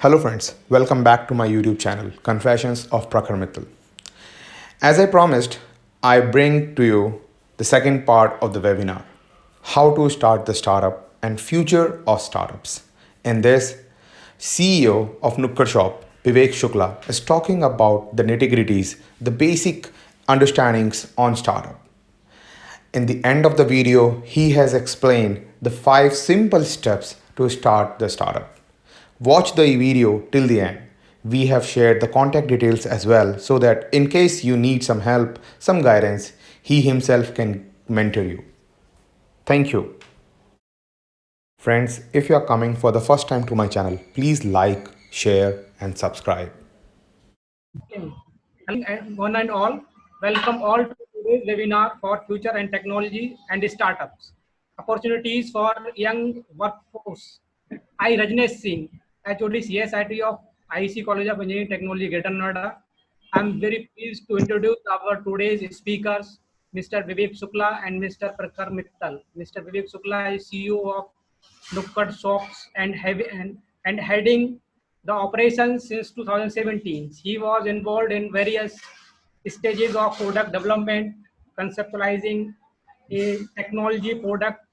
Hello friends, welcome back to my YouTube channel, Confessions of Prakhar Mittal. As I promised, I bring to you the second part of the webinar, How to Start the Startup and Future of Startups. In this, CEO of Nukkad Shop, Vivek Shukla, is talking about the nitty-gritties, the basic understandings on startup. In the end of the video, he has explained the 5 simple steps to start the startup. Watch the video till the end. We have shared the contact details as well so that in case you need some help, some guidance, he himself can mentor you. Thank you. Friends, if you are coming for the first time to my channel, please like, share, and subscribe. Okay. Hello and one and all, welcome all to today's webinar for future and technology and startups. Opportunities for young workforce. I Rajnesh Singh, HOD CSIT of IEC College of Engineering Technology, Greater Noida. I'm very pleased to introduce our today's speakers, Mr. Vivek Shukla and Mr. Prakhar Mittal. Mr. Vivek Shukla is CEO of Nukkad Shops and heading the operations since 2017. He was involved in various stages of product development, conceptualizing a technology product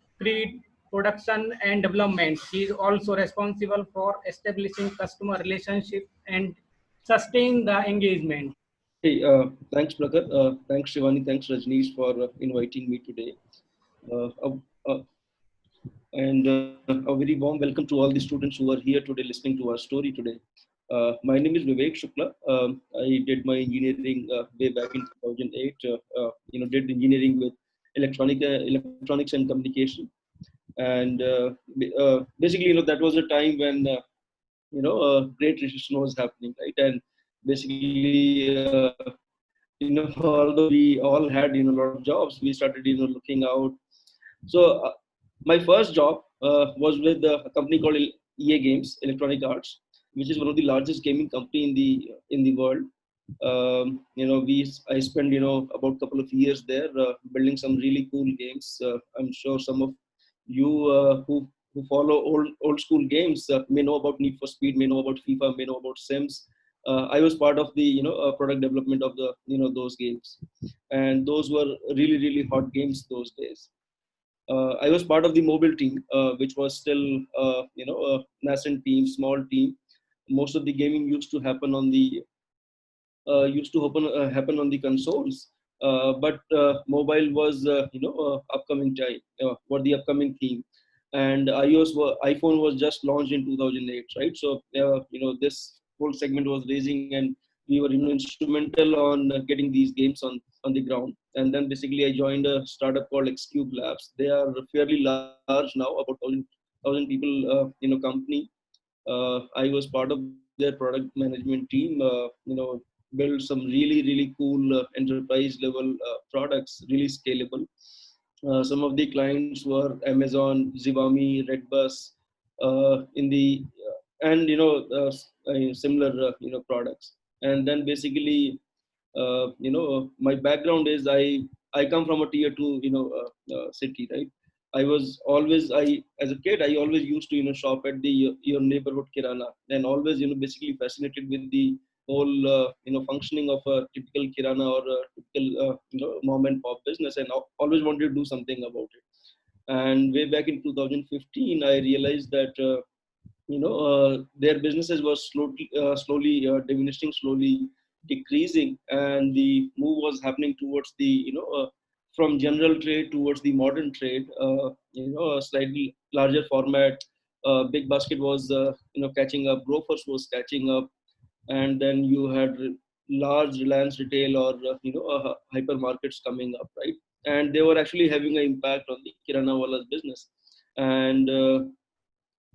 production and development. He is also responsible for establishing customer relationship and sustain the engagement. Hey, thanks, Prakhar. Thanks, Shivani. Thanks, Rajneesh, for inviting me today. Uh, uh, uh, and a very warm welcome to all the students who are here today listening to our story today. My name is Vivek Shukla. I did my engineering way back in 2008. Did engineering with electronics and communication. And basically, that was a time when great recession was happening, right? And basically, although we all had a lot of jobs, we started looking out. So my first job was with a company called EA Games, Electronic Arts, which is one of the largest gaming company in the world. I spent about a couple of years there building some really cool games. I'm sure some of you who follow old school games may know about Need for Speed, may know about FIFA, may know about Sims. I was part of the product development of the those games, and those were really hot games those days. I was part of the mobile team, which was still a nascent team, small team. Most of the gaming happen on the consoles, but mobile was upcoming time for the upcoming theme, and iPhone was just launched in 2008, right? So this whole segment was raising, and we were instrumental on getting these games on the ground. And then basically I joined a startup called Xcube Labs. They are fairly large now, about thousand people company. I was part of their product management team. Build some really cool enterprise level products, really scalable. Some of the clients were Amazon, Zivami, Redbus, in the and similar products. And then basically, my background is I come from a tier two city, right? I was always I As a kid I always used to shop at the your neighborhood kirana, and always basically fascinated with the whole functioning of a typical kirana or a typical mom and pop business, and always wanted to do something about it. And way back in 2015 I realized that their businesses were slowly diminishing, slowly decreasing, and the move was happening towards the from general trade towards the modern trade. A slightly larger format. Big Basket was catching up. Grofers was catching up, and then you had large Reliance Retail or hypermarkets coming up, right? And they were actually having an impact on the Kirana Wala's business. And uh,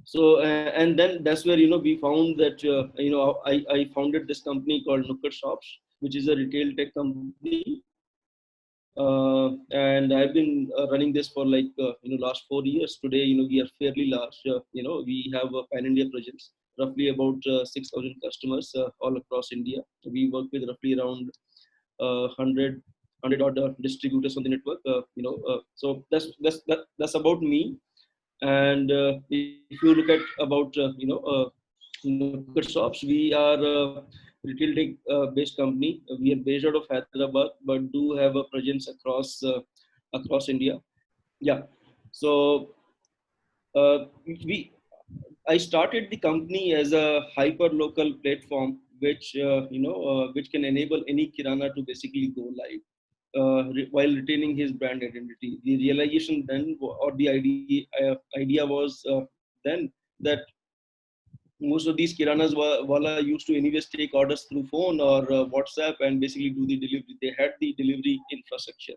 so uh, and then that's where we found that I founded this company called Nukkad Shops, which is a retail tech company. And I've been running this for like last 4 years. Today we are fairly large. We have a pan India presence, roughly about 6,000 customers all across India. We work with roughly around 100 odd distributors on the network. So that's about me. And if you look at about Nukkad Shops. We are a retail tech based company. We are based out of Hyderabad, but do have a presence across India. Yeah. So we I started the company as a hyper local platform, which can enable any kirana to basically go live while retaining his brand identity. The realization then, or the idea was then that most of these kiranas wala used to anyways take orders through phone or WhatsApp and basically do the delivery. They had the delivery infrastructure.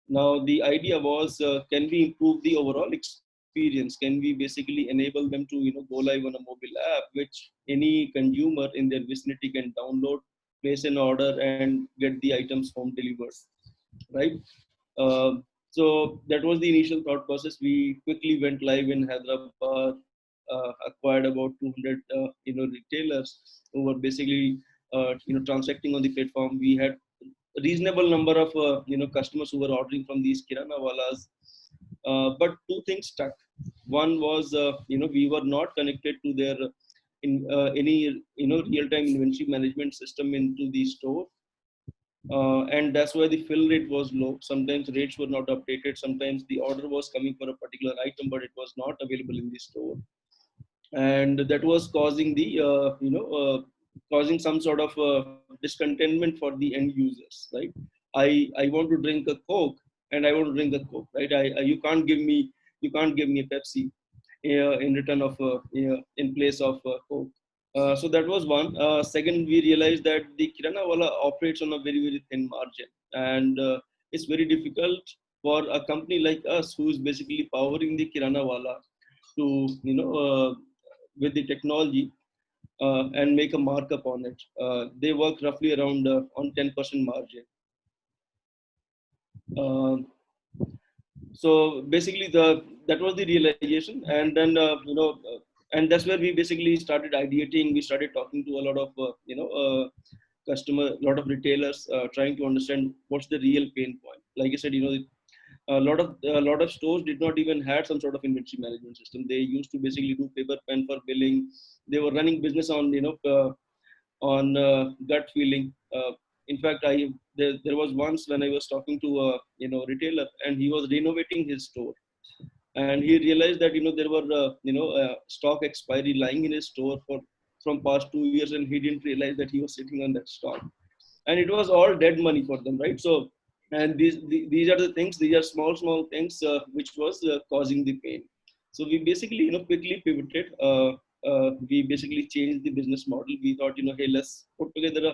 Now the idea was, can we improve the overall experience? Can we basically enable them to go live on a mobile app, which any consumer in their vicinity can download, place an order, and get the items home delivered, right? So that was the initial thought process. We quickly went live in Hyderabad, acquired about 200 retailers who were basically transacting on the platform. We had a reasonable number of customers who were ordering from these kirana walas, but two things stuck. One was we were not connected to their in any real-time inventory management system into the store, and that's why the fill rate was low. Sometimes rates were not updated. Sometimes the order was coming for a particular item, but it was not available in the store, and that was causing the causing some sort of discontentment for the end users, right? I want to drink a Coke, and I want to drink a Coke, right? You can't give me a Pepsi in return of in place of Coke. So that was one. Second, we realized that the kirana wala operates on a very thin margin, and it's very difficult for a company like us who is basically powering the kirana wala to with the technology and make a markup on it. They work roughly around on 10% margin. Uh, so basically, that was the realization, and then and that's where we basically started ideating. We started talking to a lot of customer, a lot of retailers, trying to understand what's the real pain point. Like I said, a lot of stores did not even had some sort of inventory management system. They used to basically do paper pen for billing. They were running business on gut feeling. In fact, there was once when I was talking to a retailer, and he was renovating his store, and he realized that there were stock expiry lying in his store from past 2 years, and he didn't realize that he was sitting on that stock, and it was all dead money for them, right? So, and these are the things. These are small things which was causing the pain. So we basically quickly pivoted. We basically changed the business model. We thought, hey, let's put together a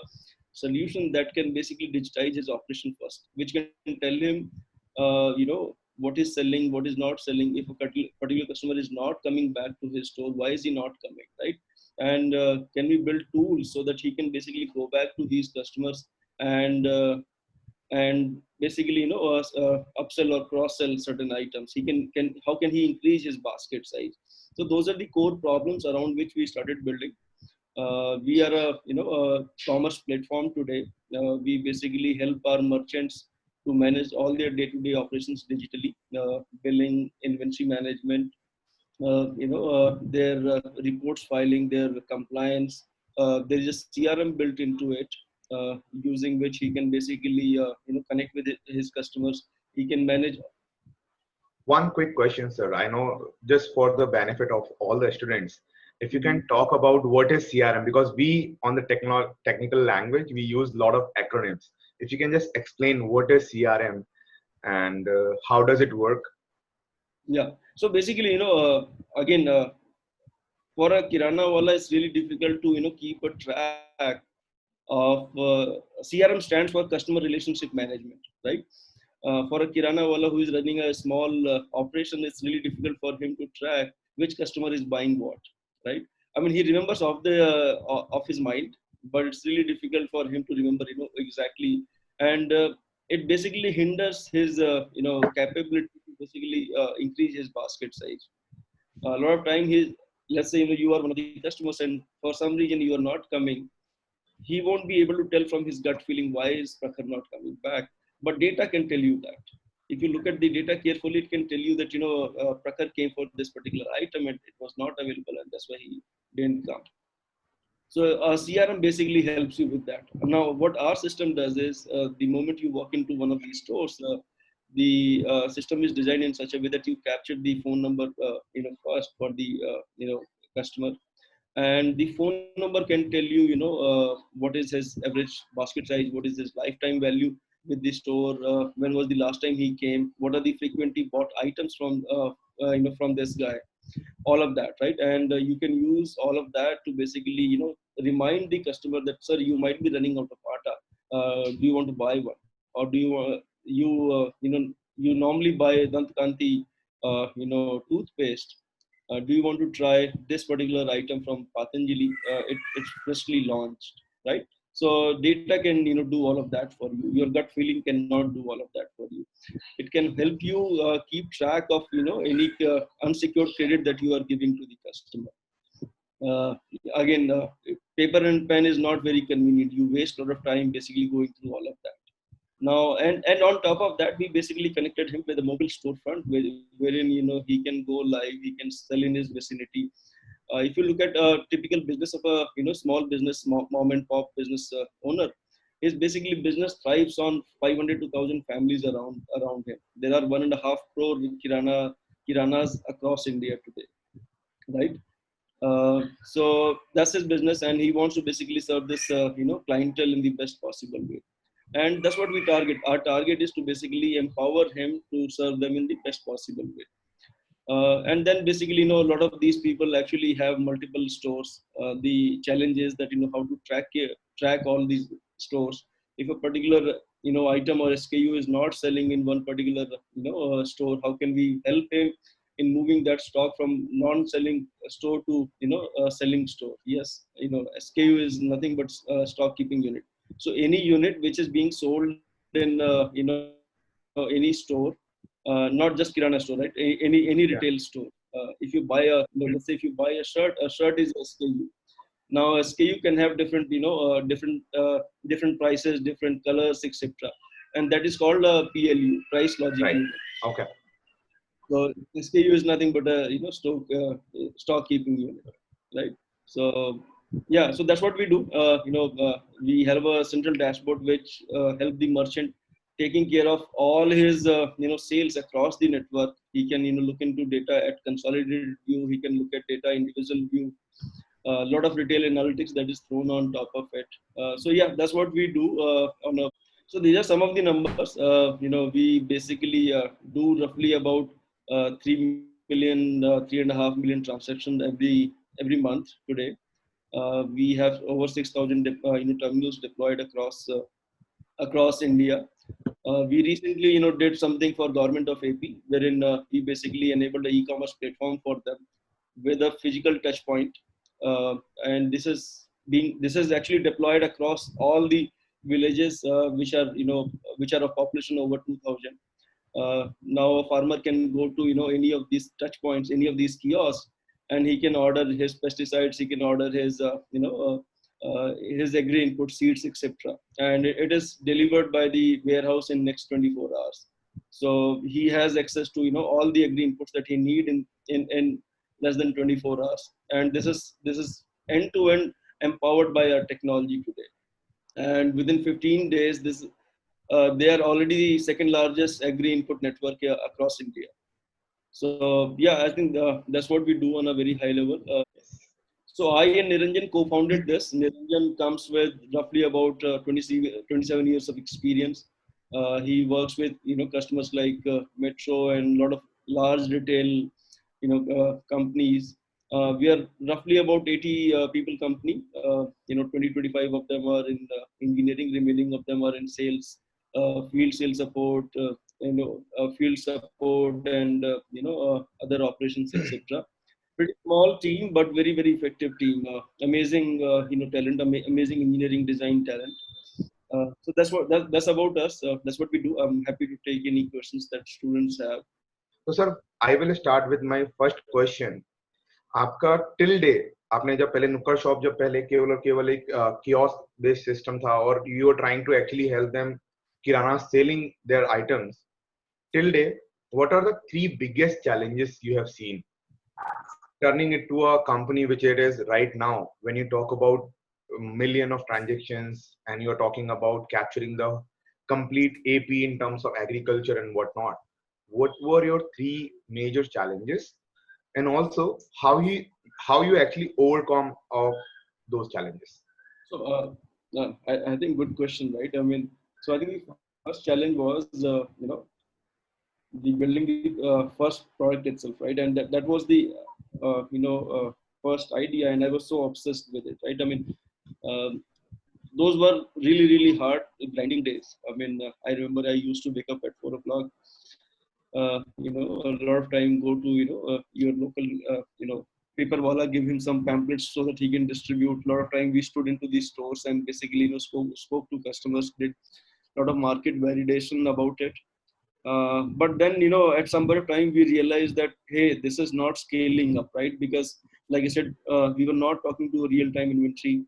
solution that can basically digitize his operation first, which can tell him what is selling, what is not selling. If a particular customer is not coming back to his store, why is he not coming, right? And can we build tools so that he can basically go back to these customers and basically upsell or cross sell certain items. He can How can he increase his basket size? So those are the core problems around which we started building. We are a commerce platform today. We basically help our merchants to manage all their day-to-day operations digitally, billing, inventory management, their reports filing, their compliance. There is a CRM built into it, using which he can basically connect with his customers. He can manage. One quick question, sir. I know just for the benefit of all the students, if you can talk about what is CRM, because we on the technical language, we use a lot of acronyms. If you can just explain what is CRM and how does it work? Yeah. So basically, again, for a kirana wala, it's really difficult to keep a track of CRM stands for customer relationship management, right? For a kirana wala who is running a small operation, it's really difficult for him to track which customer is buying what, right? I mean, he remembers of his mind, but it's really difficult for him to remember, exactly, and it basically hinders his, capability to basically increase his basket size. A lot of time, let's say, you are one of the customers, and for some reason you are not coming. He won't be able to tell from his gut feeling why is Prakhar not coming back. But data can tell you that. If you look at the data carefully, it can tell you that Prakhar came for this particular item and it was not available, and that's why he didn't come. So CRM basically helps you with that. Now, what our system does is, the moment you walk into one of these stores, the system is designed in such a way that you capture the phone number, first for the customer, and the phone number can tell you, what is his average basket size, what is his lifetime value with the store, when was the last time he came, what are the frequently bought items from from this guy, all of that, right? And you can use all of that to basically remind the customer that, sir, you might be running out of atta, do you want to buy one, or do you you normally buy Dant Kanti toothpaste, do you want to try this particular item from Patanjali, it's freshly launched, right? So data can do all of that for you. Your gut feeling cannot do all of that for you. It can help you keep track of any unsecured credit that you are giving to the customer. uh, Again, paper and pen is not very convenient. You waste a lot of time basically going through all of that. Now, and on top of that, we basically connected him with a mobile storefront wherein he can go live, he can sell in his vicinity. If you look at a typical business of a small business, mom and pop business owner, his basically business thrives on 500 to 1,000 families around him. There are 1.5 crore kiranas across India today, right? So that's his business, and he wants to basically serve this clientele in the best possible way. And that's what we target. Our target is to basically empower him to serve them in the best possible way. And then basically, a lot of these people actually have multiple stores. The challenge is that how to track all these stores. If a particular item or SKU is not selling in one particular store, how can we help him in moving that stock from non-selling store to selling store? Yes, SKU is nothing but stock keeping unit. So any unit which is being sold in any store, not just kirana store, right? Any Yeah. retail store. If you buy let's say if you buy a shirt is SKU. Now SKU can have different different prices, different colors, etc. And that is called a PLU, price logic Right. unit. Okay. So SKU is nothing but a stock keeping unit, right? So yeah, so that's what we do. We have a central dashboard which help the merchant taking care of all his sales across the network. He can look into data at consolidated view. He can look at data individual view. A lot of retail analytics that is thrown on top of it. So yeah, that's what we do on a. So these are some of the numbers. We basically do roughly about 3 million, 3.5 million transactions every month today. We have over 6,000 terminals deployed across India. We recently, did something for government of AP, wherein we basically enabled an e-commerce platform for them with a physical touch point, and this is actually deployed across all the villages which are of population over 2,000. Now a farmer can go to any of these touch points, any of these kiosks, and he can order his pesticides, he can order his agri input seeds, etc. And it is delivered by the warehouse in next 24 hours. So he has access to all the agri inputs that he need in less than 24 hours. And this is end to end empowered by our technology today. And within 15 days, they are already the second largest agri input network here across India. So yeah, I think that's what we do on a very high level. Yes. So I and Niranjan co-founded this. Niranjan comes with roughly about 27 years of experience. He works with customers like Metro and a lot of large retail companies. We are roughly about 80 people company. 20-25 of them are in engineering, remaining of them are in sales, field sales support, field support, and other operations, etc. Pretty small team, but very effective team. Amazing, talent, amazing engineering design talent. So that's about us. That's what we do. I'm happy to take any questions that students have. So sir, I will start with my first question. आपका till day, आपने जब पहले नुक्कड़ shop जब पहले केवल और केवल एक कियोस्क बेस्ड सिस्टम था और you are trying to actually help them kirana selling their items till day, what are the three biggest challenges you have seen turning it to a company which it is right now when you talk about million of transactions, and you're talking about capturing the complete AP in terms of agriculture and whatnot. What were your three major challenges, and also how you actually overcome of those challenges? So, I think good question, right? I mean, so I think the first challenge was, the building the first product itself, right? And that was the, first idea, and I was so obsessed with it, right? I mean, um, those were really, really hard, grinding days. I mean, I remember I used to wake up at 4 o'clock. A lot of time go to your local paper wala, give him some pamphlets so that he can distribute. A lot of time we stood into these stores and basically spoke to customers, did a lot of market validation about it. But then, at some point of time, we realized that, hey, this is not scaling up, right? Because, like I said, we were not talking to a real-time inventory.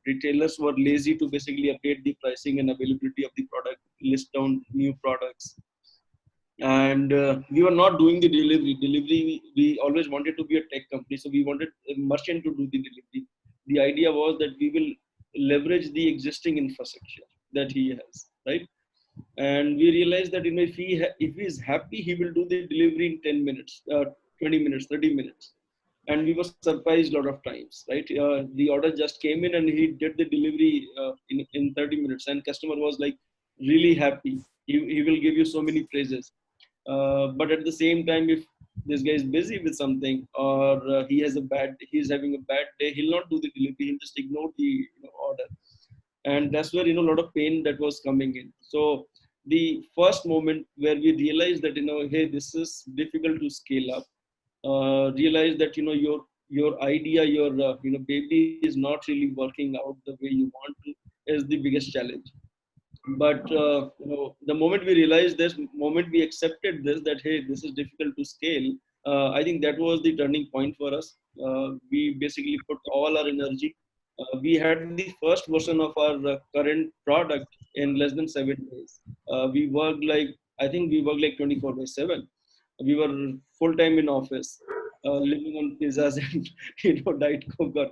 Retailers were lazy to basically update the pricing and availability of the product, list down new products, and we were not doing the delivery. We always wanted to be a tech company, so we wanted a merchant to do the delivery. The idea was that we will leverage the existing infrastructure that he has, right? And we realized that, if he is happy, he will do the delivery in 10 minutes, 20 minutes, 30 minutes. And we were surprised a lot of times, right? The order just came in and he did the delivery in 30 minutes, and customer was like really happy. He will give you so many praises. But at the same time, if this guy is busy with something, or he's having a bad day, he'll not do the delivery. He'll just ignore the order, and that's where a lot of pain that was coming in. So the first moment where we realized that, hey, this is difficult to scale up. Realize that your idea, your baby is not really working out the way you want to, is the biggest challenge. But the moment we realized this, moment we accepted this, that hey, this is difficult to scale, I think that was the turning point for us. We basically put all our energy. We had the first version of our current product in less than 7 days. We worked like, I think we worked like 24/7. We were full time in office, living on pizzas and diet coke, or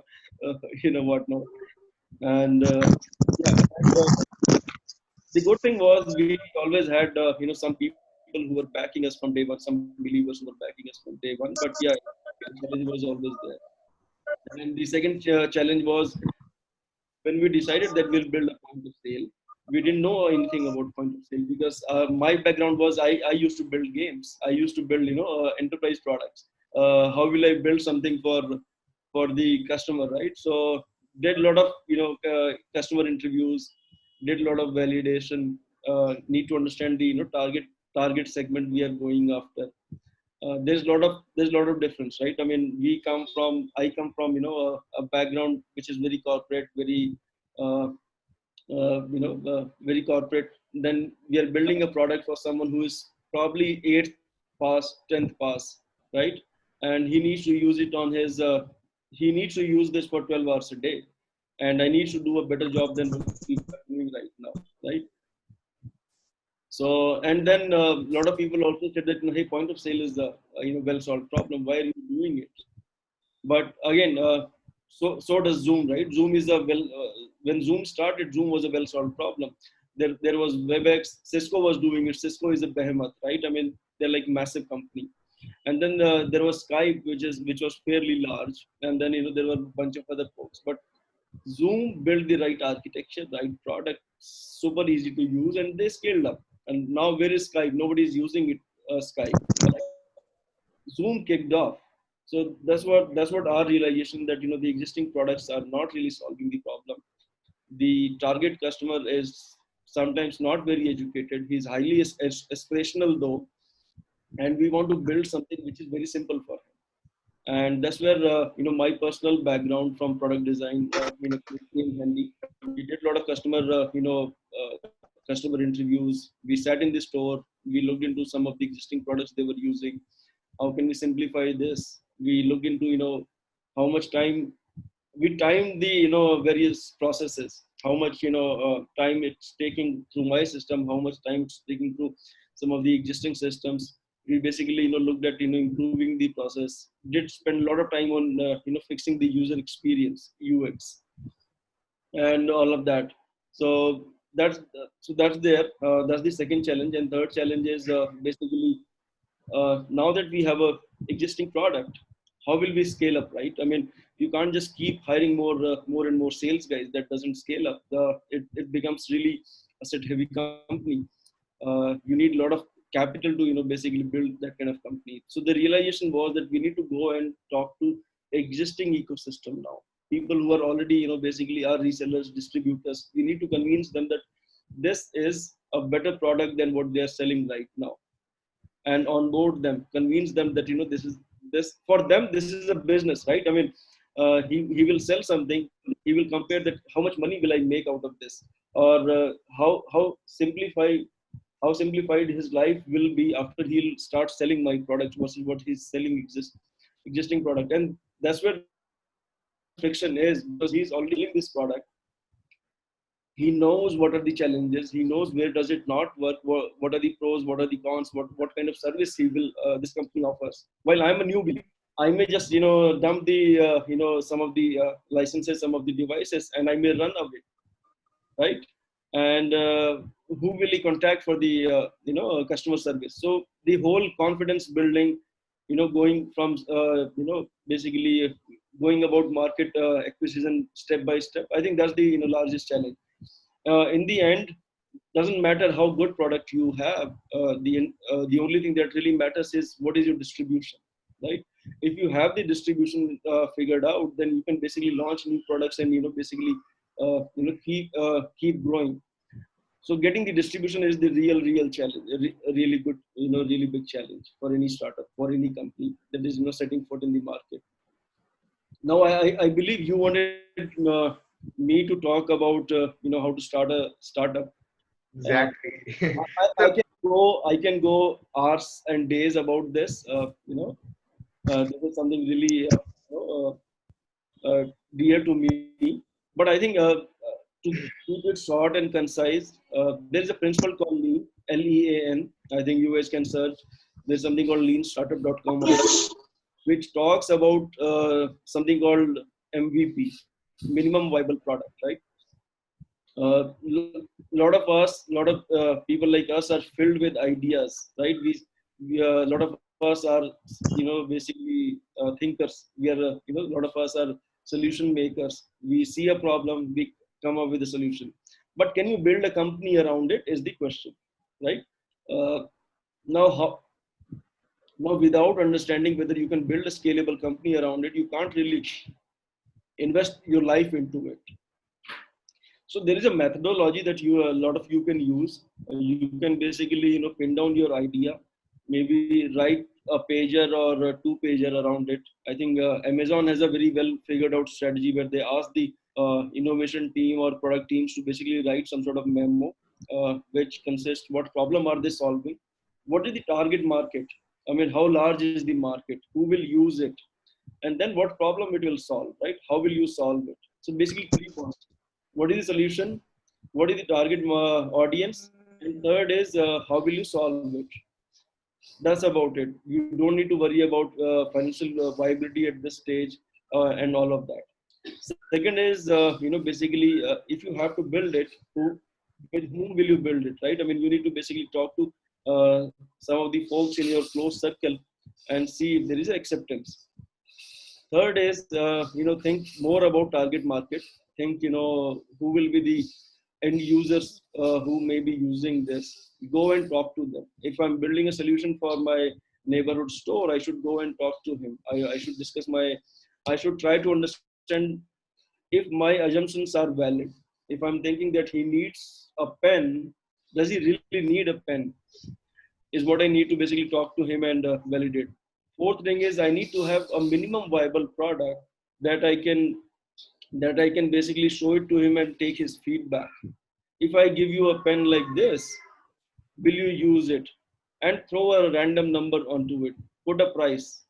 whatnot. And yeah, and, the good thing was we always had some people who were backing us from day one, some believers who were backing us from day one. But yeah, the challenge was always there. And the second challenge was when we decided that we'll build a point of sale. We didn't know anything about point of sale, because my background was, I used to build games. I used to build enterprise products. How will I build something for the customer, right? So did a lot of customer interviews, did a lot of validation. Need to understand the target segment we are going after. There's a lot of difference, right? I mean, I come from a background which is very corporate, uh, very corporate. Then we are building a product for someone who is probably 8th pass, 10th pass, right? And he needs to use it on his he needs to use this for 12 hours a day, and I need to do a better job than what people are doing right now, right? So, and then a lot of people also said that, hey, point of sale is a well solved problem. Why are you doing it? But again, so does Zoom, right? Zoom is when Zoom started, Zoom was a well solved problem. There was WebEx. Cisco was doing it. Cisco is a behemoth, right? I mean, they're like massive company. And then there was Skype, which was fairly large. And then there were a bunch of other folks. But Zoom built the right architecture, right product, super easy to use, and they scaled up. And now where is Skype? Nobody is using it. Skype. Zoom kicked off. So that's what our realization, that the existing products are not really solving the problem. The target customer is sometimes not very educated. He's highly aspirational though, and we want to build something which is very simple for him. And that's where my personal background from product design came handy. We did a lot of customer interviews. We sat in the store. We looked into some of the existing products they were using. How can we simplify this? We looked into how much time we time the various processes. How much time it's taking through my system. How much time it's taking through some of the existing systems. We basically looked at improving the process. Did spend a lot of time on fixing the user experience, UX. and all of that. So that's there. That's the second challenge, and third challenge is basically now that we have a existing product, how will we scale up, right? I mean, you can't just keep hiring more and more sales guys. That doesn't scale up. It becomes really asset heavy company. You need a lot of capital to basically build that kind of company. So the realization was that we need to go and talk to existing ecosystem now, people who are already basically are resellers, distributors. We need to convince them that this is a better product than what they are selling right now, and onboard them, convince them that this for them, this is a business, right? I mean, he will sell something, he will compare that how much money will I make out of this, or how simplified his life will be after he'll start selling my product versus what he's selling existing product. And that's where the friction is, because he's already selling this product. He knows what are the challenges, he knows where does it not work, what are the pros, what are the cons, what kind of service he will this company offers. While I'm a newbie, I may just dump the some of the licenses, some of the devices, and I may run away, right? And who will he contact for the customer service? So the whole confidence building, going from basically going about market acquisition step by step, I think that's the largest challenge. In the end, doesn't matter how good product you have. The only thing that really matters is what is your distribution, right? If you have the distribution figured out, then you can basically launch new products and basically keep growing. So getting the distribution is the real challenge, a really good, really big challenge for any startup, for any company that is setting foot in the market. Now I believe you wanted me to talk about how to start a startup. uh, Exactly. I can go hours and days about this. This is something really dear to me. But I think to keep it short and concise, there is a principle called Lean, Lean. I think you guys can search. There's something called leanstartup.com, which talks about something called MVP, minimum viable product, right? Lot of us, lot of people like us are filled with ideas, right? A lot of us are, basically thinkers. We are, a lot of us are solution makers. We see a problem, we come up with a solution. But can you build a company around it? Is the question, right? Uh, now, now, without understanding whether you can build a scalable company around it, you can't really invest your life into it. So there is a methodology that a lot of you can use. You can basically pin down your idea, maybe write a pager or a two pager around it. I think Amazon has a very well figured out strategy where they ask the innovation team or product teams to basically write some sort of memo, which consists what problem are they solving, what is the target market, I mean how large is the market, who will use it, and then what problem it will solve, right? How will you solve it? So basically 3 points: what is the solution, what is the target audience, and third is how will you solve it. That's about it. You don't need to worry about financial viability at this stage, and all of that. Second is basically if you have to build it, with whom will you build it, right? I mean, you need to basically talk to some of the folks in your close circle and see if there is acceptance. Third is think more about target market. Think who will be the end users who may be using this. Go and talk to them. If I'm building a solution for my neighborhood store, I should go and talk to him. I should discuss my, I should try to understand if my assumptions are valid. If I'm thinking that he needs a pen, does he really need a pen, is what I need to basically talk to him and validate. Fourth thing is I need to have a minimum viable product that I can basically show it to him and take his feedback. If I give you a pen like this, will you use it? And throw a random number onto it. Put a price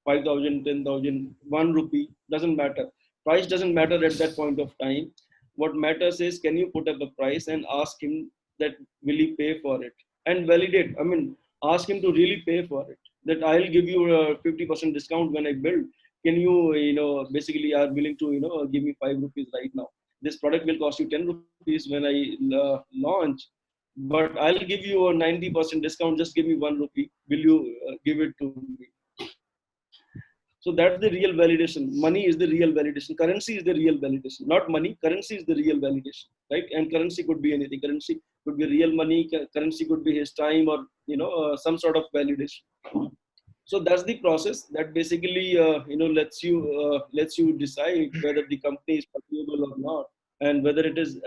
5,000, 10,000, 1 rupee, doesn't matter. Price doesn't matter at that point of time. What matters is, can you put up a price and ask him that will he pay for it, and validate. I mean, ask him to really pay for it. That I'll give you a 50% discount when I build. can you basically are willing to give me 5 rupees right now? This product will cost you 10 rupees when I launch, but I'll give you a 90% discount. Just give me 1 rupee. Will you give it to me? So that's the real validation. Money is the real validation. Currency is the real validation. Not money. Currency is the real validation, right? And currency could be anything. Currency could be real money. Currency could be his time, or some sort of validation. So that's the process that basically lets you decide whether the company is profitable or not, and whether it is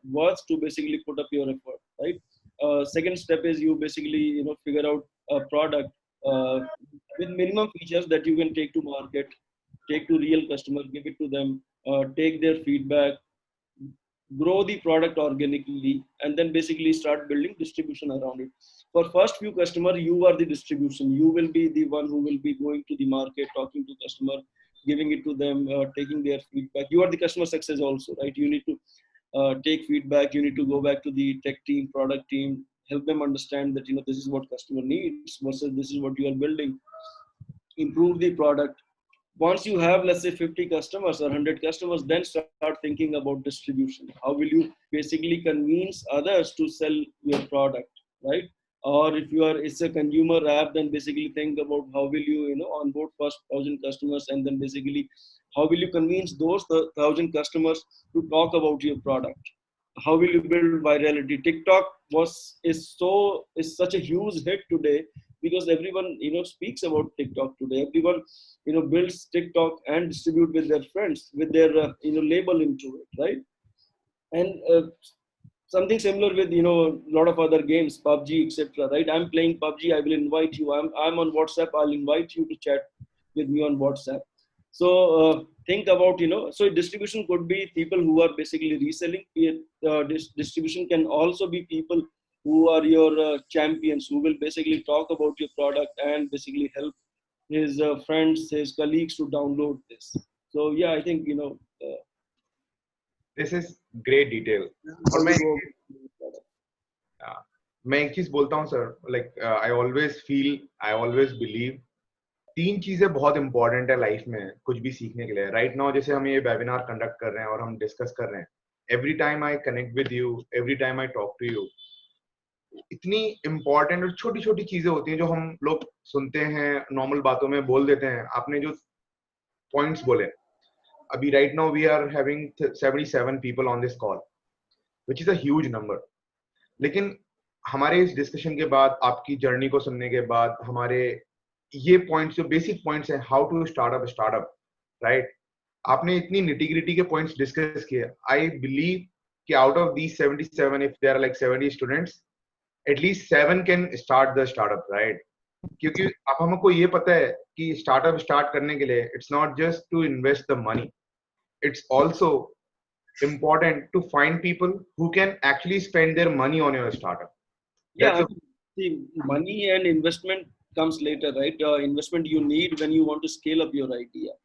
worth to basically put up your effort, right? Second step is you basically figure out a product with minimum features that you can take to market, take to real customer, give it to them, take their feedback, grow the product organically, and then basically start building distribution around it. For first few customer, you are the distribution. You will be the one who will be going to the market, talking to customer, giving it to them, taking their feedback. You are the customer success also, right? You need to take feedback. You need to go back to the tech team, product team, help them understand that this is what customer needs versus this is what you are building. Improve the product. Once you have, let's say, 50 customers or 100 customers, then start thinking about distribution. How will you basically convince others to sell your product, right? Or if it's a consumer app, then basically think about how will you onboard first 1,000 customers, and then basically how will you convince those 1,000 customers to talk about your product? How will you build virality? TikTok is such a huge hit today because everyone speaks about TikTok today. Everyone builds TikTok and distribute with their friends, with their label into it, right? And something similar with a lot of other games, PUBG, etc., right? I'm playing PUBG, I will invite you. I'm on WhatsApp, I'll invite you to chat with me on WhatsApp. So think about so distribution could be people who are basically reselling. Distribution can also be people who are your champions, who will basically talk about your product and basically help his friends, his colleagues to download this. So yeah, I think This is great detail. और मैं एक चीज बोलता हूँ sir, like I always feel, I always believe, 3 चीजें बहुत important है life में कुछ भी सीखने के लिए. राइट नाउ जैसे हम ये वेबिनार कंडक्ट कर रहे हैं और हम डिस्कस कर रहे हैं, every time I connect with you, every time I talk to you, इतनी इंपॉर्टेंट और छोटी छोटी चीजें होती हैं जो हम लोग सुनते हैं, नॉर्मल बातों में बोल देते हैं. आपने जो पॉइंट्स बोले अभी, right now we are having 77 people on this call, which is a huge number. लेकिन हमारे इस डिस्कशन के बाद, आपकी जर्नी को सुनने के बाद, हमारे ये पॉइंट्स जो बेसिक पॉइंट्स हैं, हाउ टू स्टार्टअप, राइट, आपने इतनी निटी-ग्रिटी के पॉइंट्स डिस्कस किए. आई बिलीव कि out of these 77, if there are like 70 students, at least 7 can start the startup, right? क्योंकि अब हमको ये पता है कि स्टार्टअप स्टार्ट करने के लिए it's not just to invest the money, it's also important to find people who can actually spend their money on your startup. Yeah, see, money and investment comes later, right? Investment you need when you want to scale up your idea.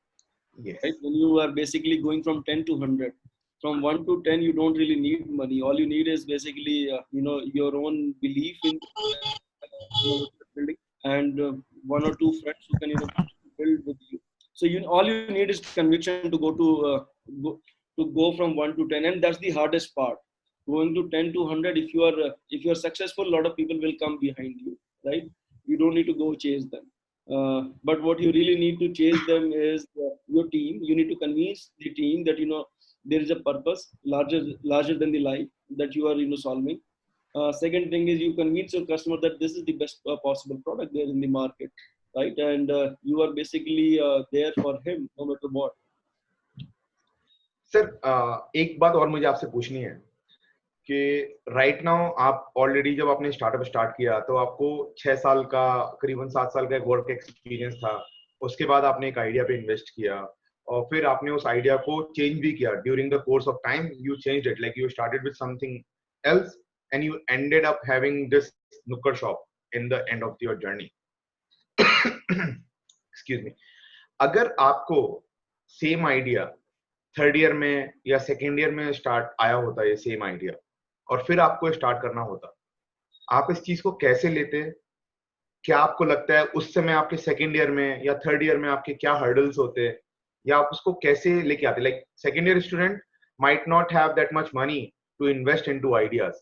Yes. Right? When you are basically going from 10 to 100, from 1 to 10, you don't really need money. All you need is basically your own belief in building, and 1 or 2 friends who can build with you. So all you need is conviction to go from 1 to 10, and that's the hardest part. Going to 10 to 100, if you are successful, a lot of people will come behind you, right? You don't need to go chase them. But what you really need to chase them is your team. You need to convince the team that there is a purpose larger than the life that you are solving. Second thing is you convince your customer that this is the best possible product there in the market, right? And you are basically there for him no matter what. Sir एक बात और मुझे आपसे पूछनी है कि right now आप already जब आपने स्टार्टअप स्टार्ट किया तो आपको 6 साल का, करीबन 7 साल का एक वर्क एक्सपीरियंस था. उसके बाद आपने एक आइडिया पे इन्वेस्ट किया और फिर आपने उस आइडिया को चेंज भी किया. During the course of time you changed it, like you started with something else and you ended up having this nukkad shop in the end of your journey. Excuse me. अगर आपको same idea third year में या second year में start आया होता, ये same idea, और फिर आपको स्टार्ट करना होता, आप इस चीज को कैसे लेते क्या आपको लगता है उस समय आपके सेकेंड ईयर में या थर्ड ईयर में आपके क्या हर्डल्स होते हैं, या आप उसको कैसे लेके आते? Like second year student might not have that much money to invest into ideas,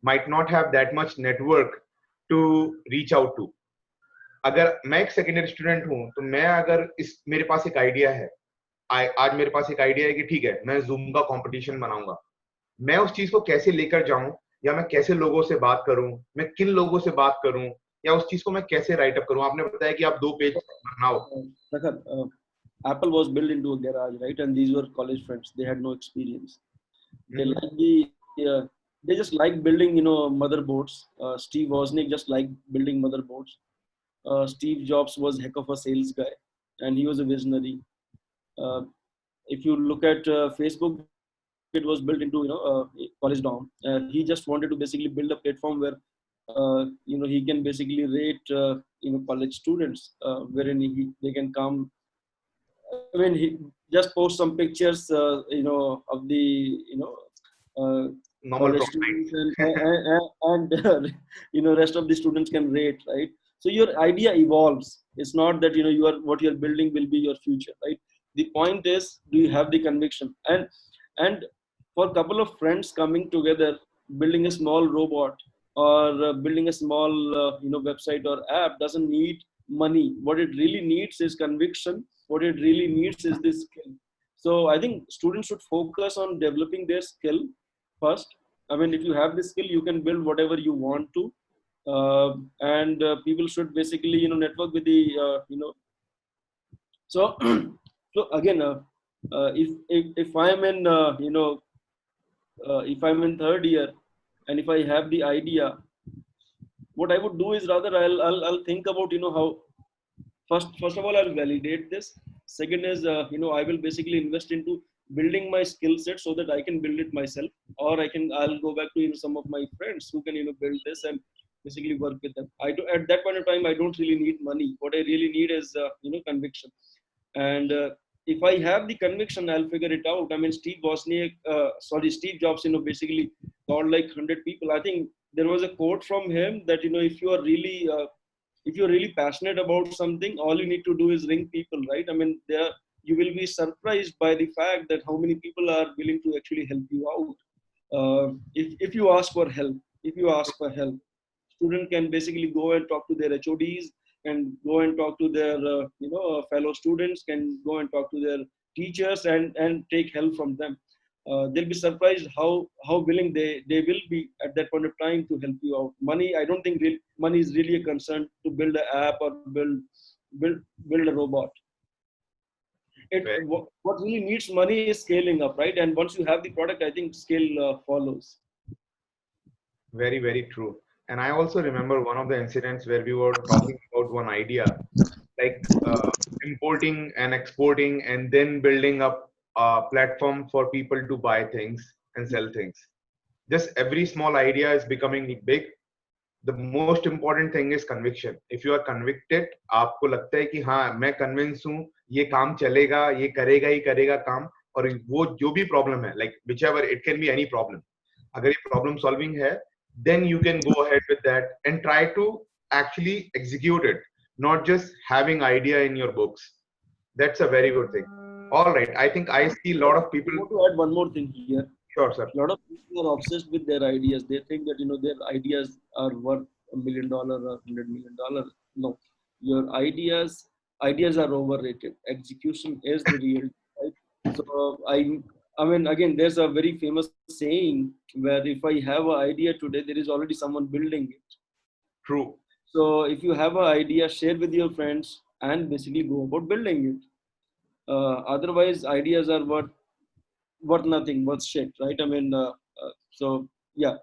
might not have that much network to reach out to. अगर मैं एक सेकेंड ईयर स्टूडेंट हूं तो मैं अगर इस मेरे पास एक आइडिया है, आज मेरे पास एक आइडिया है कि ठीक है मैं जूम का कंपटीशन बनाऊंगा, मैं उस चीज को कैसे लेकर जाऊं, या मैं कैसे लोगों से बात करूं, मैं किन लोगों से बात करूं, या उस चीज को मैं कैसे राइट अप करूं? आपने बताया कि आप 2 पेज बनाओ। Prakhar, Apple was built into a garage, right? And these were college friends. They had no experience. They like they just like building, motherboards. Steve Wozniak just liked building motherboards. Steve Jobs was heck of a sales guy, and he was a visionary. Uh, if you look at Facebook, it was built into college dorm. He just wanted to basically build a platform where he can basically rate college students, wherein they can come. I mean, he just post some pictures, of the Normal college students, and rest of the students can rate, right? So your idea evolves. It's not that what you're building will be your future, right? The point is, do you have the conviction? And for a couple of friends coming together, building a small robot or building a small website or app doesn't need money. What it really needs is conviction. What it really needs is this skill. So I think students should focus on developing their skill first. I mean, if you have the skill, you can build whatever you want to, and people should basically network with the so so again, if I'm in if I'm in third year, and if I have the idea, what I would do is rather I'll think about how first of all I'll validate this. Second is I will basically invest into building my skill set so that I can build it myself, or I'll go back to some of my friends who can build this and basically work with them. At that point of time I don't really need money. What I really need is conviction. And if I have the conviction, I'll figure it out. I mean, Steve Jobs, basically called like 100 people. I think there was a quote from him that if you're really passionate about something, all you need to do is ring people, right? I mean, you will be surprised by the fact that how many people are willing to actually help you out. If you ask for help, student can basically go and talk to their HODs, and go and talk to their fellow students, can go and talk to their teachers and take help from them. They'll be surprised how willing they will be at that point of time to help you out. Money, I don't think money is really a concern to build an app or build a robot. What really needs money is scaling up, right? And once you have the product, I think scale follows. Very, very true. And I also remember one of the incidents where we were talking about one idea, like importing and exporting, and then building up a platform for people to buy things and sell things. Just every small idea is becoming big. The most important thing is conviction. If you are convicted, आपको लगता है कि हाँ मैं convinced हूँ ये काम चलेगा, ये करेगा ही करेगा काम, और वो जो भी problem है, like whichever it can be any problem, अगर ये problem solving है, then you can go ahead with that and try to actually execute it, not just having idea in your books. That's a very good thing. All right, I think I see a lot of people. I want to add one more thing here. Sure, sir. A lot of people are obsessed with their ideas. They think that their ideas are worth $1 million or $100 million. No, your ideas are overrated. Execution is the real, right? So I mean, again, there's a very famous saying where if I have an idea today, there is already someone building it. True. So if you have an idea, share with your friends and basically go about building it. Otherwise, ideas are worth nothing, worth shit, right? I mean, so yeah,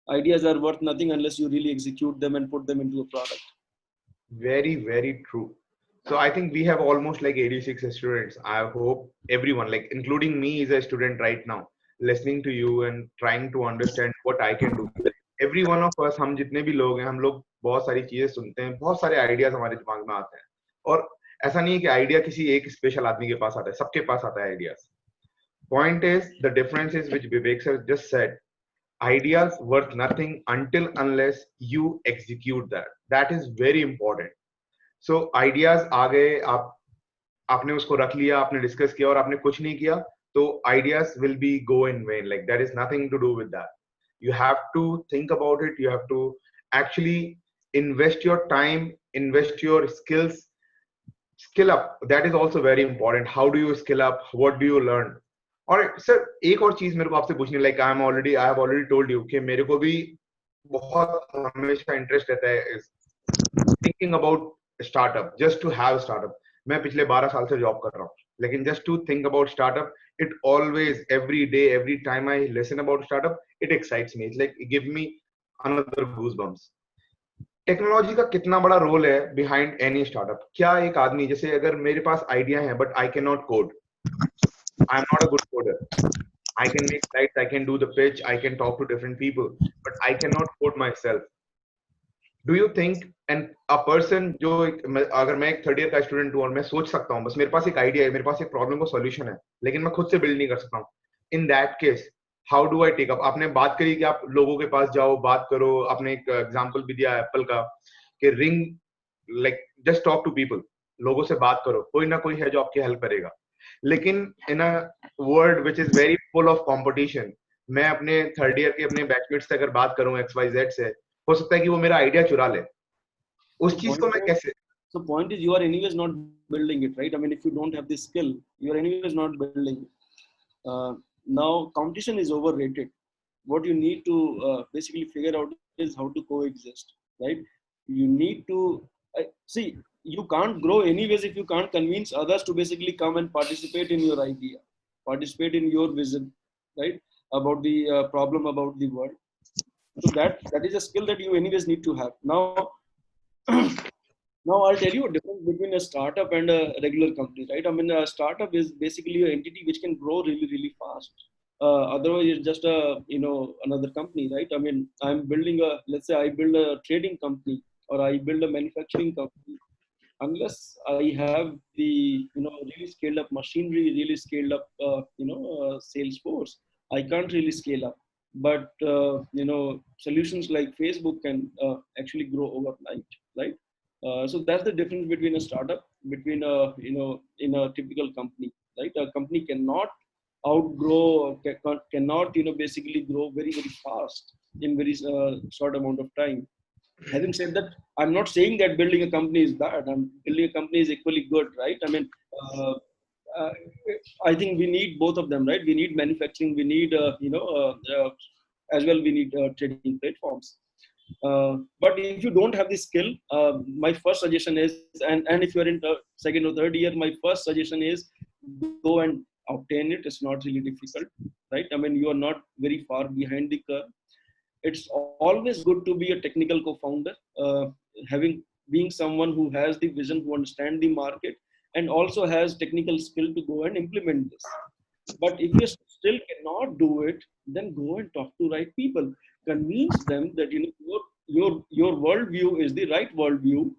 ideas are worth nothing unless you really execute them and put them into a product. Very, very true. So I think we have almost like 86 students. I hope everyone, like including me, is a student right now, listening to you and trying to understand what I can do. Every one of us, हम जितने भी लोग हैं, हम लोग बहुत सारी चीजें सुनते हैं, बहुत सारे आइडियाज हमारे दिमाग में आते हैं, और ऐसा नहीं है कि आइडिया किसी एक स्पेशल आदमी के पास आता है, सबके पास आता है ideas. Point is, the difference is which Vivek sir just said. ideas worth nothing until unless you execute that. That is very important. So ideas आ गए, आपने उसको रख लिया, आपने डिस्कस किया और आपने कुछ नहीं किया, तो ideas will be go in vain. Like there is nothing to do with that. You have to think about it. You have to actually invest your time, invest your skills, skill up. That is also very important. How do you skill up? What do you learn? और sir एक और चीज मेरे को आपसे पूछनी, like I have already told you कि मेरे को भी बहुत हमेशा इंटरेस्ट रहता है thinking about startup, just to have startup. मैं पिछले 12 साल से जॉब कर रहा हूँ, लेकिन just to think about startup, it always every day every time I listen about startup, it excites me. It's like give me another goose bumps. Technology का कितना बड़ा रोल है बिहाइंड एनी स्टार्टअप? क्या एक आदमी, जैसे अगर मेरे पास आइडिया है but I can not code, I am not a good coder, I can make slides, I can do the pitch, I can talk to different people, but I cannot code myself. Do you think and a person जो अगर मैं एक third year का student हूँ और मैं सोच सकता हूँ, बस मेरे पास एक आइडिया है, मेरे पास एक प्रॉब्लम का सॉल्यूशन है, लेकिन मैं खुद से बिल्ड नहीं कर सकता हूँ, in that case how do I take up? आपने बात करी कि आप लोगों के पास जाओ, बात करो, आपने एक एग्जांपल भी दिया एप्पल का कि ring, like just talk to people, लोगों से बात करो, कोई ना कोई है जो आपकी हेल्प करेगा. लेकिन in a world which is very full of competition, मैं अपने थर्ड ईयर के अपने बैचमेट से अगर बात करूं XYZ से, हो सकता है कि वो मेरा आइडिया चुरा ले. उस चीज को मैं कैसे? So point is, you are anyways not building it, right? I mean, if you don't have the skill, you are anyways not building it. Now competition is overrated. What you need to basically figure out is how to coexist, right? You need to see, you can't grow anyways if you can't convince others to basically come and participate in your idea, participate in your vision, right? About the problem, about the world. So that is a skill that you anyways need to have. Now now I'll tell you a difference between a startup and a regular company, right? I mean, a startup is basically an entity which can grow really, really fast. Otherwise, it's just another company, right? I mean, I'm building let's say I build a trading company or I build a manufacturing company. Unless I have the really scaled up machinery, really scaled up sales force, I can't really scale up. But solutions like Facebook can actually grow overnight, right? So that's the difference between a startup, between a in a typical company, right? A company cannot outgrow, cannot basically grow very, very fast in very short amount of time. Having said that, I'm not saying that building a company is bad. Building a company is equally good, right? I mean, uh, I think we need both of them, right? We need manufacturing, we need as well, we need trading platforms. But if you don't have the skill, my first suggestion is, and if you're in the second or third year, my first suggestion is go and obtain it. It's not really difficult, right? I mean, you are not very far behind the curve. It's always good to be a technical co-founder, being someone who has the vision, who understands the market, and also has technical skill to go and implement this. But if you still cannot do it, then go and talk to right people. Convince them that your worldview is the right worldview.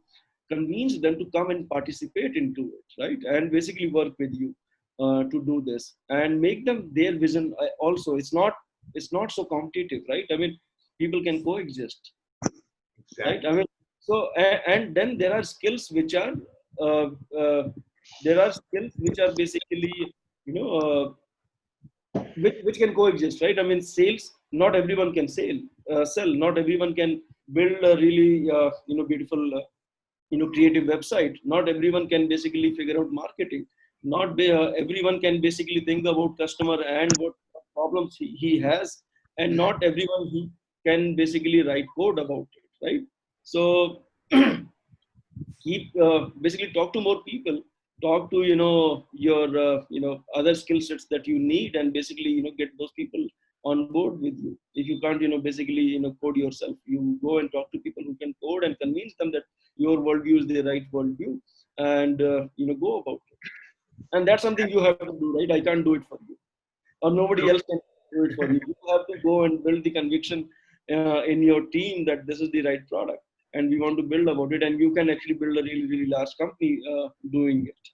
Convince them to come and participate into it, right? And basically work with you to do this, and make them their vision also. It's not so competitive, right? I mean, people can coexist, Exactly. right? I mean, so and then there are skills which are uh, uh, basically which can coexist, right? I mean, sales, not everyone can sell, not everyone can build a really beautiful creative website. Not everyone can basically figure out marketing. Not everyone can basically think about customer and what problems he has, and not everyone he can basically write code about it, right? So keep basically talk to more people, talk to your other skill sets that you need, and basically get those people on board with you. If you can't basically code yourself, you go and talk to people who can code and convince them that your worldview is the right worldview, and go about it. And that's something you have to do, right? I can't do it for you, or nobody else can do it for you. You have to go and build the conviction in your team that this is the right product and we want to build about it, and you can actually build a really, really large company doing it.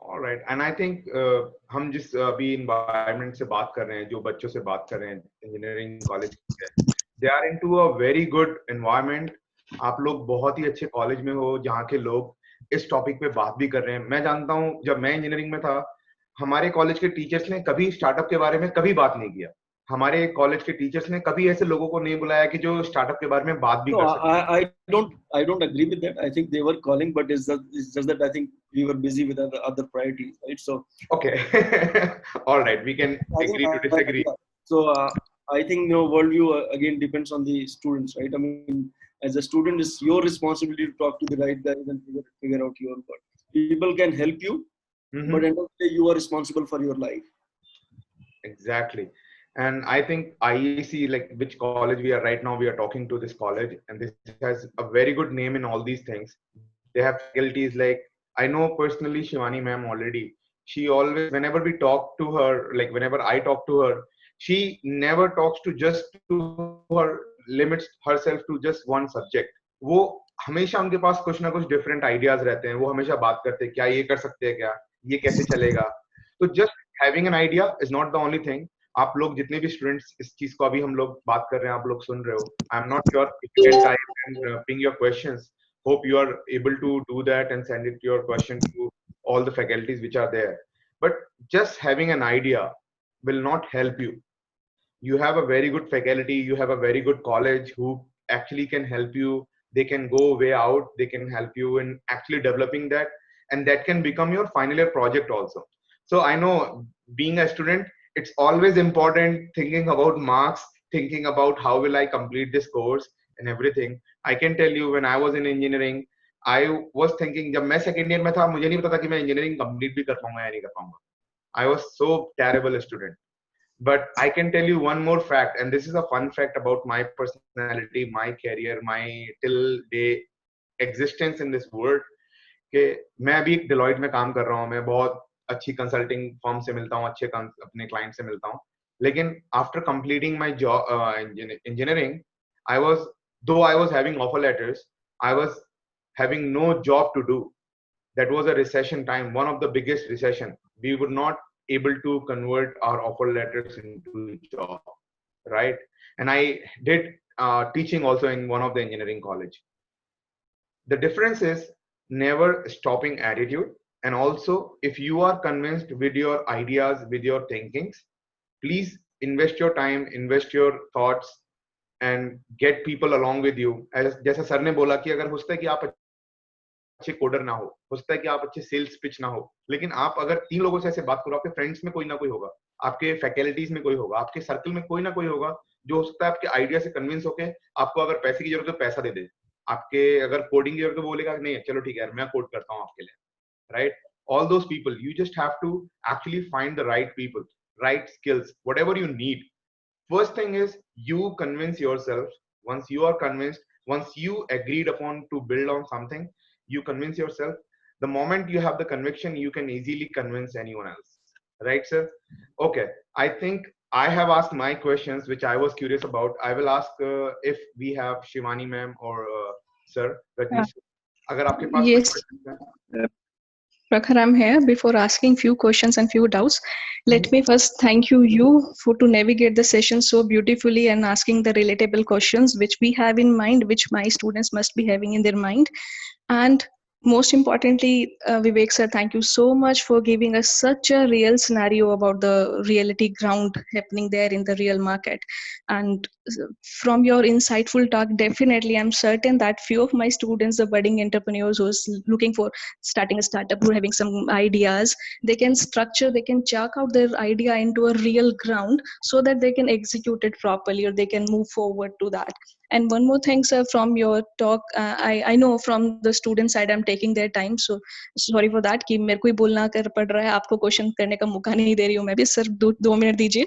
All right, and I think हम जिस अभी environment से बात कर रहे हैं, जो बच्चों से बात कर रहे हैं engineering college के, they are into a very good environment. आप लोग बहुत ही अच्छे कॉलेज में हो जहाँ के लोग इस टॉपिक पे बात भी कर रहे हैं. मैं जानता हूँ जब मैं इंजीनियरिंग में था, हमारे कॉलेज के टीचर्स ने कभी स्टार्टअप के बारे में कभी बात नहीं किया. हमारे कॉलेज के टीचर्स ने कभी ऐसे लोगों को नहीं बुलाया कि जो स्टार्टअप के बारे में बात भी No, कर सके. I don't agree with that. I think they were calling, but it's just that I think we were busy with other priorities, right? So Okay. All right, we can I think agree to disagree. yeah. So I think worldview again depends on the students, right? I mean, as a student, it's your responsibility to talk to the right guys and figure out your work. People can help you, but end of the day, you are responsible for your life. Exactly. And I think IEC, like which college we are right now, we are talking to this college, and this has a very good name in all these things. They have faculties like, I know personally Shivani ma'am already. She always, whenever we talk to her, like whenever I talk to her, she never talks to just to her, limits herself to just one subject. वो हमेशा उनके पास कुछ ना कुछ different ideas रहते हैं. वो हमेशा बात करते हैं क्या ये कर सकते हैं, क्या ये कैसे चलेगा. तो just having an idea is not the only thing. आप लोग जितने भी स्टूडेंट्स इस चीज को अभी हम लोग बात कर रहे हैं, आप लोग सुन रहे हो. I am not sure if you can type and ping your questions. Hope you are able to do that and send it your question to all the faculties which are there. But just having an idea will not help you. You have a very good faculty, you have a very good college who actually can help you. They can go way out, they can help you in actually developing that, and that can become your final year project also. So I know being a student, it's always important thinking about marks, thinking about how will I complete this course and everything. I can tell you when I was in engineering, I was thinking जब मैं second year में था, मुझे नहीं पता था कि मैं engineering complete भी कर पाऊंगा या नहीं कर पाऊंगा. I was so terrible a student. But I can tell you one more fact, and this is a fun fact about my personality, my career, my till day existence in this world. कि मैं अभी Deloitte में काम कर रहा हूँ, मैं बहुत अच्छी कंसल्टिंग फर्म से मिलता हूँ, अच्छे अपने क्लाइंट से मिलता हूँ. लेकिन after completing my job engineering, I was, though I was having offer letters, I was having no job to do. That was a recession time, one of the biggest recession. We were not able to convert our offer letters into job, right? And I did teaching also in one of the engineering college. The difference is never stopping attitude. And also, if you are convinced with your ideas, with your thinkings, please invest your time, invest your thoughts, and get people along with you. As जैसा sir ने बोला कि अगर हो सकता है कि आप अच्छे कोडर ना हो सकता है कि आप अच्छे सेल्स पिच ना हो, लेकिन आप अगर 3 लोगों से ऐसे बात करो, आपके फ्रेंड्स में कोई ना कोई होगा, आपके फैकल्टीज में कोई होगा, आपके सर्कल में कोई ना कोई होगा जो हो सकता है आपके आइडिया से कन्विंस होके आपको अगर पैसे की जरूरत है पैसा दे दे. आपके अगर कोडिंग की जरूरत है बोलेगा नहीं चलो ठीक है यार मैं कोड करता हूँ आपके लिए, right? All those people, you just have to actually find the right people, right skills, whatever you need. First thing is you convince yourself. Once you are convinced, once you agreed upon to build on something, you convince yourself. The moment you have the conviction, you can easily convince anyone else, right sir? Okay, I think I have asked my questions which I was curious about. I will ask if we have Shivani ma'am or sir Rajnish, agar aapke paas Yes. questions hain. Prakhar, I'm here. Before asking few questions and few doubts, let me first thank you for to navigate the session so beautifully and asking the relatable questions which we have in mind, which my students must be having in their mind. And most importantly, Vivek sir, thank you so much for giving us such a real scenario about the reality ground happening there in the real market. And from your insightful talk, definitely I'm certain that few of my students, the budding entrepreneurs who's looking for starting a startup, who are having some ideas, they can structure, they can chalk out their idea into a real ground so that they can execute it properly or they can move forward to that. And one more thing, sir, from your talk, I know from the student side, I'm taking their time, so sorry for that. कि मेरे को ही बोलना कर पड़ रहा है, आपको question करने का मौका नहीं दे रही हूँ मैं भी. सर 2 मिनट दीजिए.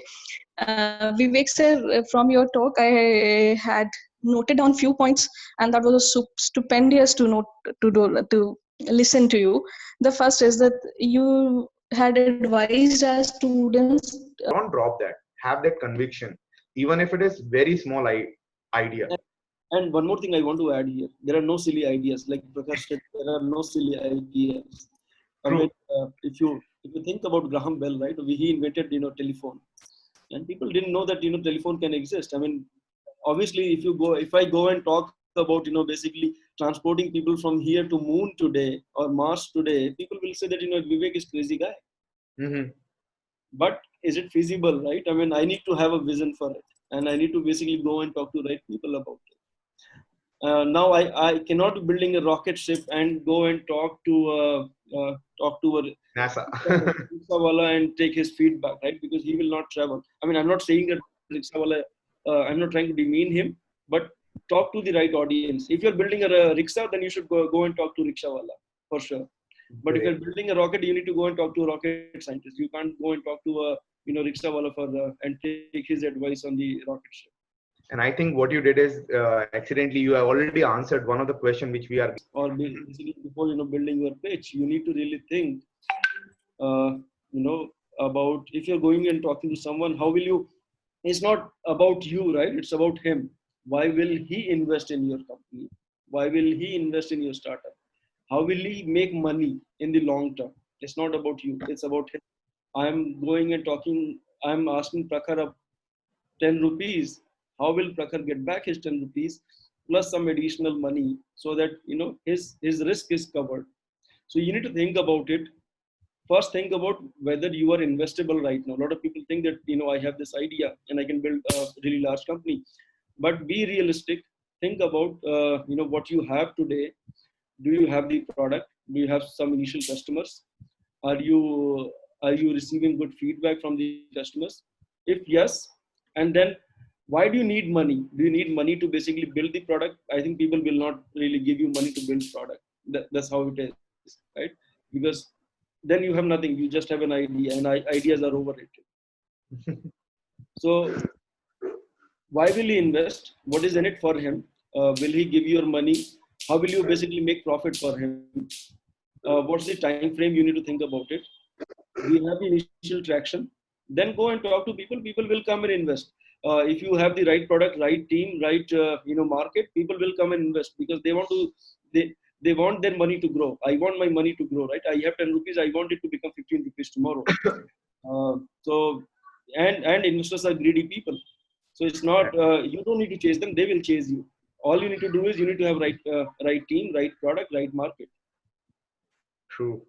Vivek sir, from your talk, I had noted down few points, and that was stupendous to to listen to you. The first is that you had advised our students. Don't drop that. Have that conviction, even if it is very small idea. And one more thing I want to add here: there are no silly ideas. Like Prakash said, there are no silly ideas. I True. mean, if you think about Graham Bell, right? He invented telephone, and people didn't know that telephone can exist. I mean, obviously, if I go and talk about basically transporting people from here to moon today or Mars today, people will say that Vivek is crazy guy. Mm-hmm. But is it feasible, right? I mean, I need to have a vision for it, and I need to basically go and talk to right people about it. Now I cannot be building a rocket ship and go and talk to a NASA. rickshawala and take his feedback, right? Because he will not travel. I mean, I'm not saying that rickshawala. I'm not trying to demean him, but talk to the right audience. If you're building a rickshaw, then you should go and talk to rickshawala for sure. But if Great. you're building a rocket, you need to go and talk to a rocket scientist. You can't go and talk to a rickshawala and take his advice on the rocket ship. And I think what you did is accidentally you have already answered one of the question which we are. Or basically before building your pitch, you need to really think uh, you know about if you're going and talking to someone, how will you, it's not about you, right? It's about him. Why will he invest in your company? Why will he invest in your startup? How will he make money in the long term? It's not about you, it's about him. I'm going and talking, I'm asking Prakhar 10 rupees. How will Prakhar get back his 10 rupees plus some additional money so that his risk is covered? So you need to think about it. First, think about whether you are investable right now. A lot of people think that I have this idea and I can build a really large company, but be realistic. Think about what you have today. Do you have the product? Do you have some initial customers? Are you receiving good feedback from the customers? If yes, and then why do you need money? Do you need money to basically build the product? I think people will not really give you money to build product. That's how it is, right? Because then you have nothing. You just have an idea, and ideas are overrated. So why will he invest? What is in it for him? Will he give you your money? How will you basically make profit for him? What's the time frame? You need to think about it. We have the initial traction, then go and talk to people. People will come and invest. If you have the right product, right team, right market, people will come and invest because they want their money to grow. I want my money to grow, right? I have 10 rupees, I want it to become 15 rupees tomorrow. So and investors are greedy people. So it's not you don't need to chase them, they will chase you. All you need to do is you need to have right team, right product, right market. True.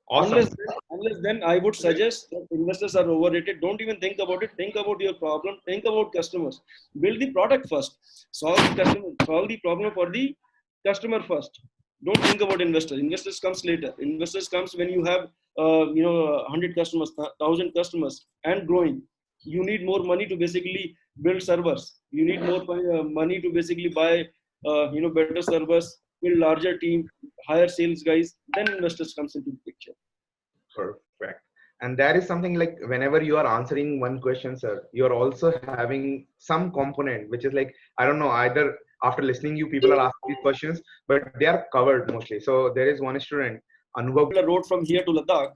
Awesome. Unless then I would suggest that investors are overrated. Don't even think about it. Think about your problem. Think about customers. Build the product first. Solve the problem for the customer first. Don't think about investors. Investors comes later. Investors comes when you have 100 customers, 1,000 customers, and growing. You need more money to basically build servers. You need more money to basically buy better servers, build larger team, hire sales guys. Then investors comes into the picture. Perfect. And that is something like whenever you are answering one question, sir, you're also having some component, which is like, I don't know, either after listening you, people are asking these questions, but they are covered mostly. So there is one student, Anubhav. A road from here to Ladakh,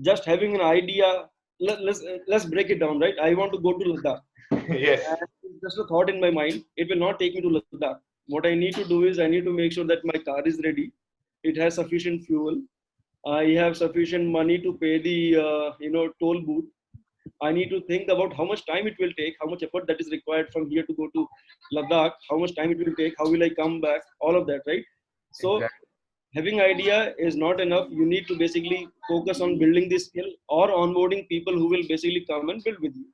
just having an idea. Let's break it down, right? I want to go to Ladakh. Yes. And it's just a thought in my mind. It will not take me to Ladakh. What I need to do is I need to make sure that my car is ready. It has sufficient fuel. I have sufficient money to pay the toll booth. I need to think about how much time it will take, how much effort that is required from here to go to Ladakh, how much time it will take, how will I come back, all of that, right? So Exactly. having idea is not enough. You need to basically focus on building this skill or onboarding people who will basically come and build with you.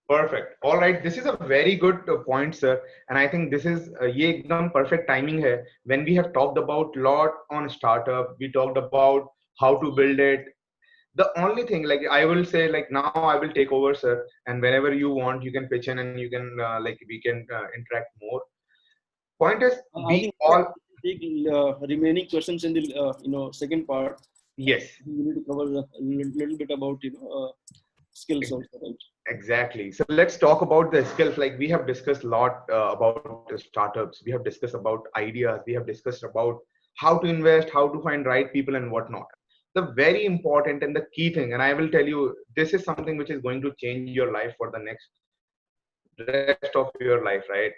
Perfect. All right. This is a very good point, sir. And I think this is ये एकदम perfect timing है. When we have talked about lot on startup, we talked about how to build it. The only thing, like I will say, like now I will take over, sir. And whenever you want, you can pitch in and you can like we can interact more. Point is, I we think all take remaining questions in the second part. yes. We need to cover a little bit about skills also, right? Exactly. So let's talk about the skills. Like we have discussed a lot about the startups. We have discussed about ideas. We have discussed about how to invest, how to find right people and whatnot. The very important and the key thing, and I will tell you, this is something which is going to change your life for the next rest of your life, right?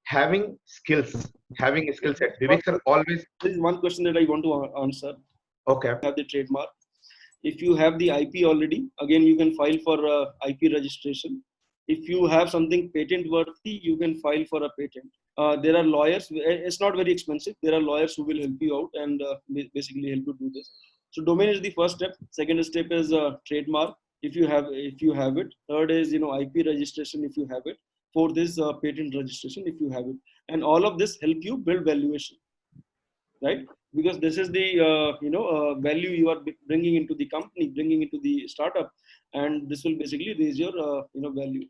Having skills, having a skill set. Vivek sir always There is one question that I want to answer. Okay. Have the trademark. If you have the IP already, again you can file for IP registration. If you have something patent worthy, you can file for a patent. There are lawyers. It's not very expensive. There are lawyers who will help you out and basically help you do this. So domain is the first step. Second step is trademark. If you have it. Third is IP registration if you have it. Fourth is patent registration if you have it. And all of this help you build valuation, right? Because this is the value you are bringing into the company, bringing into the startup, and this will basically raise your value.